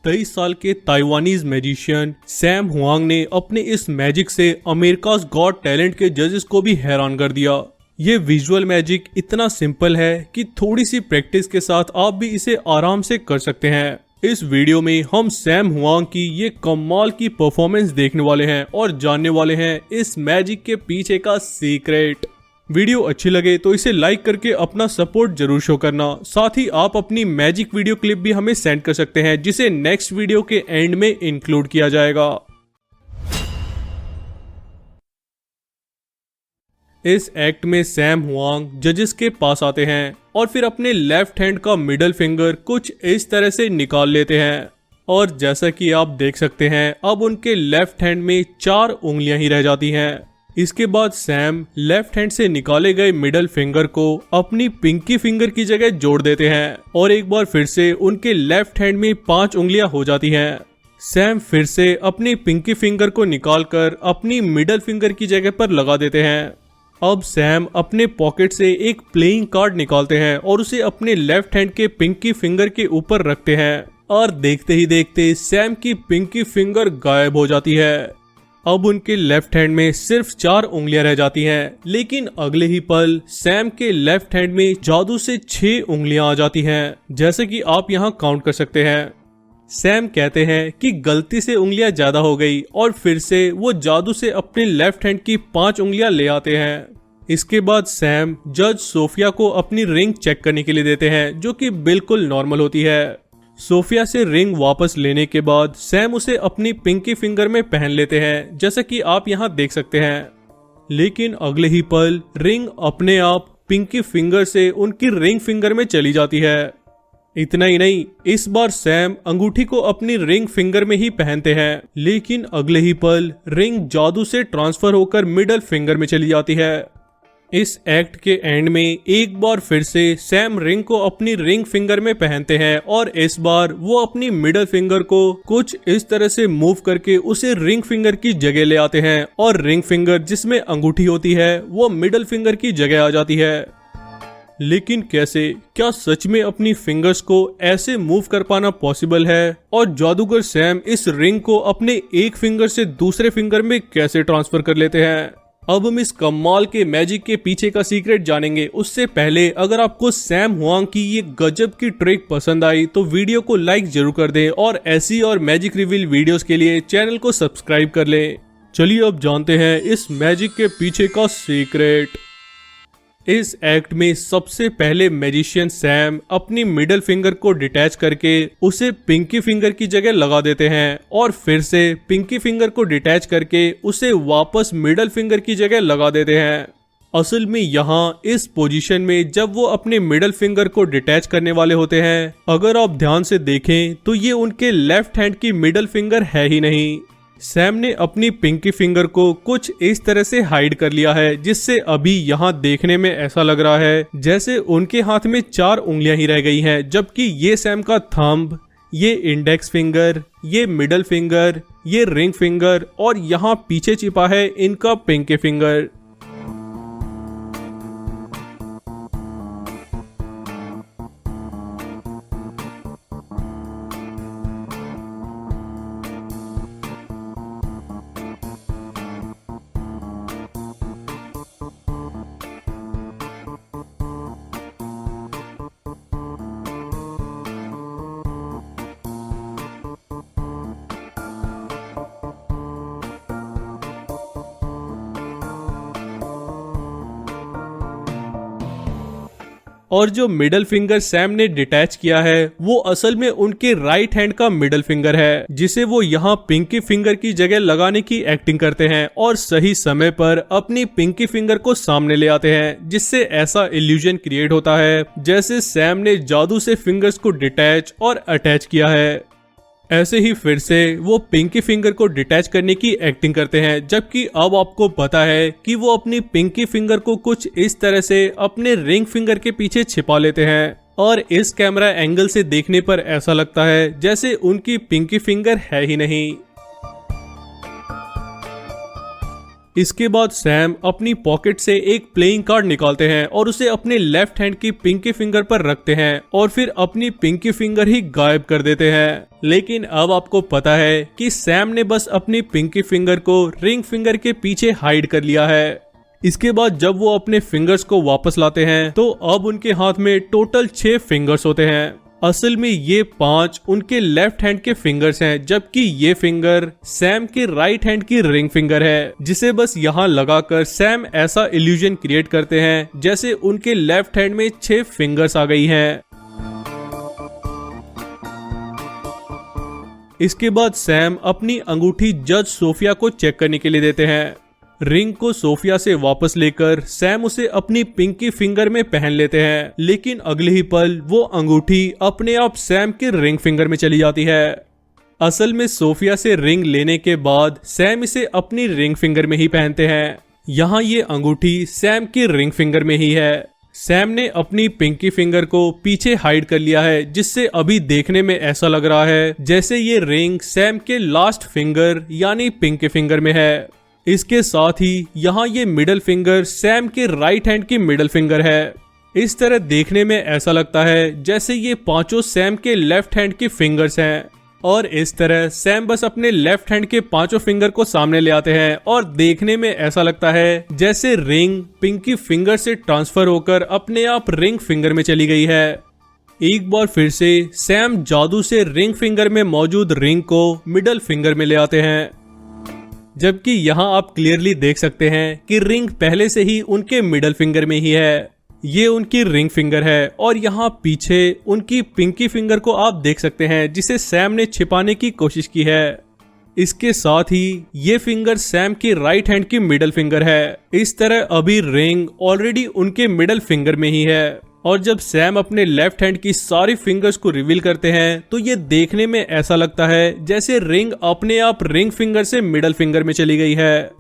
23 साल के Taiwanese magician Sam Huang ने अपने इस मैजिक से अमेरिकाज गॉट टैलेंट के जजेस को भी हैरान कर दिया। ये विजुअल मैजिक इतना सिंपल है कि थोड़ी सी प्रैक्टिस के साथ आप भी इसे आराम से कर सकते हैं। इस वीडियो में हम सैम हुआंग की ये कमाल की परफॉर्मेंस देखने वाले हैं और जानने वाले हैं इस मैजिक के पीछे का सीक्रेट। वीडियो अच्छी लगे तो इसे लाइक करके अपना सपोर्ट जरूर शो करना। साथ ही आप अपनी मैजिक वीडियो क्लिप भी हमें सेंड कर सकते हैं जिसे नेक्स्ट वीडियो के एंड में इंक्लूड किया जाएगा। इस एक्ट में सैम हुआंग जजेस के पास आते हैं और फिर अपने लेफ्ट हैंड का मिडल फिंगर कुछ इस तरह से निकाल लेते हैं और जैसा कि आप देख सकते हैं अब उनके लेफ्ट हैंड में 4 उंगलियां ही रह जाती हैं। इसके बाद सैम लेफ्ट हैंड से निकाले गए मिडल फिंगर को अपनी पिंकी फिंगर की जगह जोड़ देते हैं और एक बार फिर से उनके लेफ्ट हैंड में 5 उंगलियां हो जाती हैं। सैम फिर से अपनी पिंकी फिंगर को निकालकर अपनी मिडल फिंगर की जगह पर लगा देते हैं। अब सैम अपने पॉकेट से एक प्लेइंग कार्ड निकालते हैं और उसे अपने लेफ्ट हैंड के पिंकी फिंगर के ऊपर रखते हैं और देखते ही देखते सैम की पिंकी फिंगर गायब हो जाती है। अब उनके लेफ्ट हैंड में सिर्फ 4 उंगलियां रह जाती हैं, लेकिन अगले ही पल सैम के लेफ्ट हैंड में जादू से 6 उंगलियां आ जाती हैं, जैसे कि आप यहां काउंट कर सकते हैं। सैम कहते हैं कि गलती से उंगलियां ज्यादा हो गई और फिर से वो जादू से अपने लेफ्ट हैंड की 5 उंगलियां ले आते हैं। इसके बाद सैम जज सोफिया को अपनी रिंग चेक करने के लिए देते हैं, जो कि बिल्कुल नॉर्मल होती है। सोफिया से रिंग वापस लेने के बाद सैम उसे अपनी पिंकी फिंगर में पहन लेते हैं, जैसा कि आप यहाँ देख सकते हैं। लेकिन अगले ही पल रिंग अपने आप पिंकी फिंगर से उनकी रिंग फिंगर में चली जाती है। इतना ही नहीं, इस बार सैम अंगूठी को अपनी रिंग फिंगर में ही पहनते हैं, लेकिन अगले ही पल रिंग जादू से ट्रांसफर होकर मिडल फिंगर में चली जाती है। इस एक्ट के एंड में एक बार फिर से सैम रिंग को अपनी रिंग फिंगर में पहनते हैं और इस बार वो अपनी मिडल फिंगर को कुछ इस तरह से मूव करके उसे रिंग फिंगर की जगह ले आते हैं और रिंग फिंगर जिसमें अंगूठी होती है वो मिडल फिंगर की जगह आ जाती है। लेकिन कैसे? क्या सच में अपनी फिंगर्स को ऐसे मूव कर पाना पॉसिबल है? और जादूगर सैम इस रिंग को अपने एक फिंगर से दूसरे फिंगर में कैसे ट्रांसफर कर लेते हैं? अब हम इस कमाल के मैजिक के पीछे का सीक्रेट जानेंगे। उससे पहले अगर आपको सैम हुआंग की ये गजब की ट्रिक पसंद आई तो वीडियो को लाइक जरूर कर दें और ऐसी और मैजिक रिवील वीडियोस के लिए चैनल को सब्सक्राइब कर लें। चलिए अब जानते हैं इस मैजिक के पीछे का सीक्रेट। इस एक्ट में सबसे पहले मैजिशियन सैम अपनी मिडल फिंगर को डिटैच करके उसे पिंकी फिंगर की जगह लगा देते हैं और फिर से पिंकी फिंगर को डिटैच करके उसे वापस मिडल फिंगर की जगह लगा देते हैं। असल में यहाँ इस पोजीशन में जब वो अपने मिडल फिंगर को डिटैच करने वाले होते हैं, अगर आप ध्यान से देखें तो ये उनके लेफ्ट हैंड की मिडल फिंगर है ही नहीं। सैम ने अपनी पिंकी फिंगर को कुछ इस तरह से हाइड कर लिया है, जिससे अभी यहाँ देखने में ऐसा लग रहा है जैसे उनके हाथ में 4 उंगलियां ही रह गई हैं, जबकि ये सैम का थंब, ये इंडेक्स फिंगर, ये मिडल फिंगर, ये रिंग फिंगर और यहाँ पीछे छिपा है इनका पिंकी फिंगर। और जो मिडल फिंगर सैम ने डिटैच किया है वो असल में उनके राइट हैंड का मिडल फिंगर है, जिसे वो यहाँ पिंकी फिंगर की जगह लगाने की एक्टिंग करते हैं और सही समय पर अपनी पिंकी फिंगर को सामने ले आते हैं, जिससे ऐसा इल्यूजन क्रिएट होता है जैसे सैम ने जादू से फिंगर्स को डिटैच और अटैच किया है। ऐसे ही फिर से वो पिंकी फिंगर को डिटैच करने की एक्टिंग करते हैं, जबकि अब आपको पता है कि वो अपनी पिंकी फिंगर को कुछ इस तरह से अपने रिंग फिंगर के पीछे छिपा लेते हैं और इस कैमरा एंगल से देखने पर ऐसा लगता है जैसे उनकी पिंकी फिंगर है ही नहीं। इसके बाद सैम अपनी पॉकेट से एक प्लेइंग कार्ड निकालते हैं और उसे अपने लेफ्ट हैंड की पिंकी फिंगर पर रखते हैं और फिर अपनी पिंकी फिंगर ही गायब कर देते हैं। लेकिन अब आपको पता है कि सैम ने बस अपनी पिंकी फिंगर को रिंग फिंगर के पीछे हाइड कर लिया है। इसके बाद जब वो अपने फिंगर्स को वापस लाते हैं तो अब उनके हाथ में टोटल 6 फिंगर्स होते हैं। असल में ये 5 उनके लेफ्ट हैंड के फिंगर्स हैं, जबकि ये फिंगर सैम के राइट हैंड की रिंग फिंगर है, जिसे बस यहाँ लगाकर सैम ऐसा इल्यूजन क्रिएट करते हैं जैसे उनके लेफ्ट हैंड में 6 फिंगर्स आ गई हैं। इसके बाद सैम अपनी अंगूठी जज सोफिया को चेक करने के लिए देते हैं। रिंग को सोफिया से वापस लेकर सैम उसे अपनी पिंकी फिंगर में पहन लेते हैं, लेकिन अगले ही पल वो अंगूठी अपने आप सैम के रिंग फिंगर में चली जाती है। असल में सोफिया से रिंग लेने के बाद सैम इसे अपनी रिंग फिंगर में ही पहनते हैं। यहाँ ये अंगूठी सैम की रिंग फिंगर में ही है। सैम ने अपनी पिंकी फिंगर को पीछे हाइड कर लिया है, जिससे अभी देखने में ऐसा लग रहा है जैसे ये रिंग सैम के लास्ट फिंगर यानी पिंकी फिंगर में है। इसके साथ ही यहाँ ये मिडल फिंगर सैम के राइट हैंड की मिडल फिंगर है। इस तरह देखने में ऐसा लगता है जैसे ये 5 सैम के लेफ्ट हैंड की फिंगर्स हैं। और इस तरह सैम बस अपने लेफ्ट हैंड के 5 फिंगर को सामने ले आते हैं और देखने में ऐसा लगता है जैसे रिंग पिंकी फिंगर से ट्रांसफर होकर अपने आप रिंग फिंगर में चली गई है। एक बार फिर से सैम जादू से रिंग फिंगर में मौजूद रिंग को मिडल फिंगर में ले आते हैं, जबकि यहाँ आप क्लियरली देख सकते हैं कि रिंग पहले से ही उनके मिडल फिंगर में ही है। ये उनकी रिंग फिंगर है और यहाँ पीछे उनकी पिंकी फिंगर को आप देख सकते हैं, जिसे सैम ने छिपाने की कोशिश की है। इसके साथ ही ये फिंगर सैम की राइट हैंड की मिडल फिंगर है। इस तरह अभी रिंग ऑलरेडी उनके मिडल फिंगर में ही है। और जब सैम अपने लेफ्ट हैंड की सारी फिंगर्स को रिवील करते हैं तो ये देखने में ऐसा लगता है जैसे रिंग अपने आप रिंग फिंगर से मिडल फिंगर में चली गई है।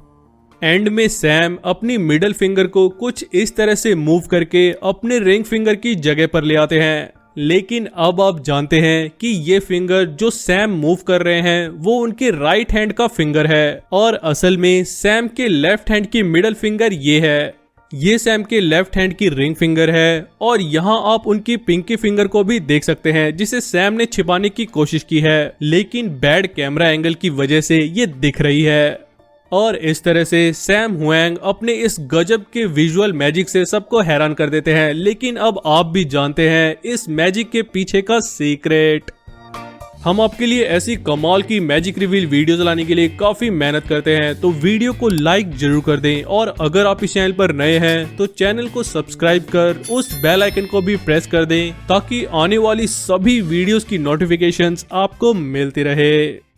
एंड में सैम अपनी मिडल फिंगर को कुछ इस तरह से मूव करके अपने रिंग फिंगर की जगह पर ले आते हैं। लेकिन अब आप जानते हैं कि ये फिंगर जो सैम मूव कर रहे हैं वो उनके राइट हैंड का फिंगर है, और असल में सैम के लेफ्ट हैंड की मिडल फिंगर ये है। ये सैम के लेफ्ट हैंड की रिंग फिंगर है और यहाँ आप उनकी पिंकी फिंगर को भी देख सकते हैं, जिसे सैम ने छिपाने की कोशिश की है, लेकिन बैड कैमरा एंगल की वजह से ये दिख रही है। और इस तरह से सैम हुएंग अपने इस गजब के विजुअल मैजिक से सबको हैरान कर देते हैं। लेकिन अब आप भी जानते हैं इस मैजिक के पीछे का सीक्रेट। हम आपके लिए ऐसी कमाल की मैजिक रिवील वीडियोस लाने के लिए काफी मेहनत करते हैं, तो वीडियो को लाइक जरूर कर दें। और अगर आप इस चैनल पर नए हैं तो चैनल को सब्सक्राइब कर उस बेल आइकन को भी प्रेस कर दें, ताकि आने वाली सभी वीडियोस की नोटिफिकेशंस आपको मिलती रहे।